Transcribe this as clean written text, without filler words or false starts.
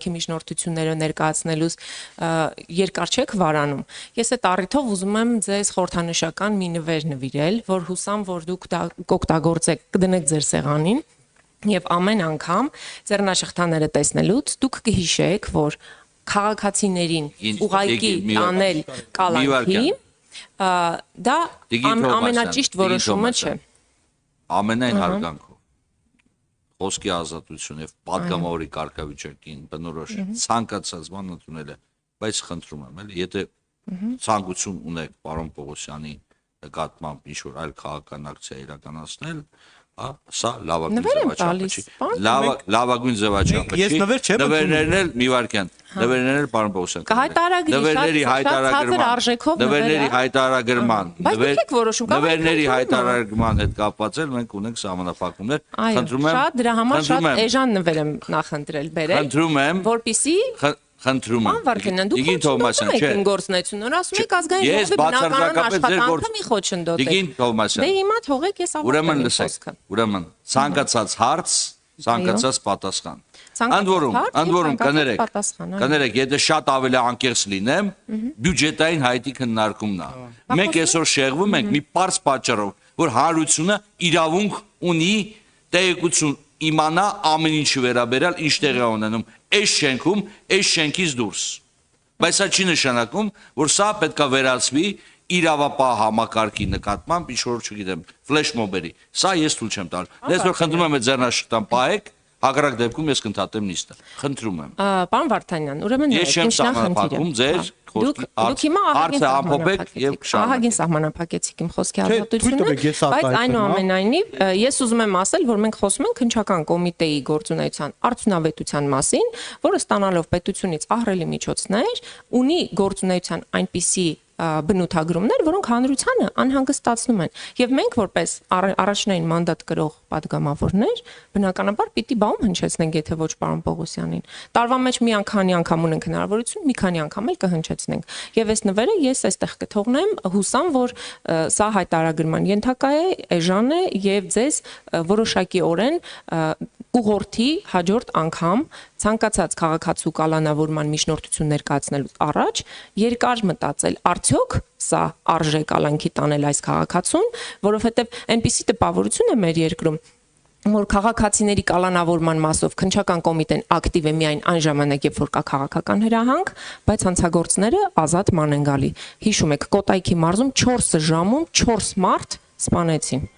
կալանքի միջնորդությունները ներկայացնելուց երկար չեք վարանում։ Ես այդ առիթով ուզում եմ ձեզ խորհրդանշական մի նվեր նվիրել, որ հուսամ, որ դուք դա կօգտագործեք, կդնեք ձեր սեղանին, եւ ամեն անգամ ձեռնաշղթաները տեսնելուց դուք կհիշեք, որ քաղաքացիներին ուղղակի տանել կալանքի դա ամենաճիշտ որոշումը չէ։ Ամենայն հարգանքով խոսքի ազատություն եւ պատգամավորի կարգավիճակին բնորոշ ցանկացած բան ընդունելը, բայց խնդրում եմ, էլի, եթե ցանկություն ունեք պարոն Պողոսյանի նկատմամբ ինչ-որ այլ քաղաքական ակցիա իրականացնել, սա լավագույն ձևաչափը չի, նվերներն էլ մի վարքյան, նվերներն էլ պարոն Պողոսյան, նվերների հայտարարման հետ կապված էլ մենք ունենք սահմանափակումներ, խնդրում եմ, շատ դրա համար շատ էժան նվեր եմ նախընտրել բերել, որպեսզի խնդրում եմ, Դիգին Թովմասյան, չէ, գործնություն, որ ասում եք ազգային ժողովի բնականon աշխատանքը մի խոչընդոտ է։ Դիգին Թովմասյան, դե հիմա թողեք ես ուրեմն լսեք, ուրեմն ցանկացած հարց, ցանկացած պատասխան։ Ընդ որում կներեք, եթե շատ ավելի անկեղծ լինեմ, բյուջետային հայտի քննարկումն է։ Մենք այսօր շեղվում ենք մի պարզ պատճառով, որ հանրությունը իրավունք ունի տեղեկություն իմանա ամեն ինչի վերաբերյալ ինչ տեղի է ունենում այս շենքում, այս շենքից դուրս։ Բայց սա չի նշանակում, որ սա պետք է վերացվի իրավապահ համակարգի նկատմամբ, ինչ որ չգիտեմ, ֆլեշմոբերի։ Սա ես թույլ չեմ տալ։ Դες որ խնդրում եմ ձեռնաշղթան պահեք, հակառակ դեպքում ես կընդհատեմ նիստը։ Խնդրում եմ։ Պարոն Վարդանյան, ուրեմն ես չեմ սահմանափակում ձեր Դուք հիմա ահագին սահմանափակեցիք իմ խոսքի ազատությունը, բայց այնուամենայնիվ ես ուզում եմ ասել, որ մենք խոսում ենք քննչական կոմիտեի գործունեության արդյունավետության մասին, որը ստանալով պետությունից ահռելի միջոցներ, ունի գործունեության այնպիսի բնութագրումներ, որոնք հանրությանը անհանգստացնում են։ Եվ մենք որպես առաջնային մանդատ կրող պատգամավորներ, բնականաբար պիտի բաում հնչեցնենք, եթե ոչ պարոն Պողոսյանին։ Տարվա մեջ մի անգամ ունենք հնարավորություն, մի քանի անգամ էլ կհնչեցնենք։ Եվ այս նվերը ես այստեղ կթողնեմ, հուսամ, որ սա հայտարարագրման ենթակա է, էժան է եւ ձեզ որոշակիորեն կուղորդի հաջորդ անգամ ցանկացած քաղաքացու կալանավորման միջնորդություն ներկայացնելուց առաջ երկար մտածել, արդյոք սա արժե կալանքի տանել այս քաղաքացուն, որովհետև այնպիսի տպավորություն է մեր երկրում, որ քաղաքացիների կալանավորման մասով քննչական կոմիտեն ակտիվ է միայն այն ժամանակ, երբ որ կա քաղաքական հրահանգ, բայց հանցագործները ազատ ման են գալի։ Հիշում եք, Կոտայքի մարզում 4 ժամում 4 մարդ սպանեցին։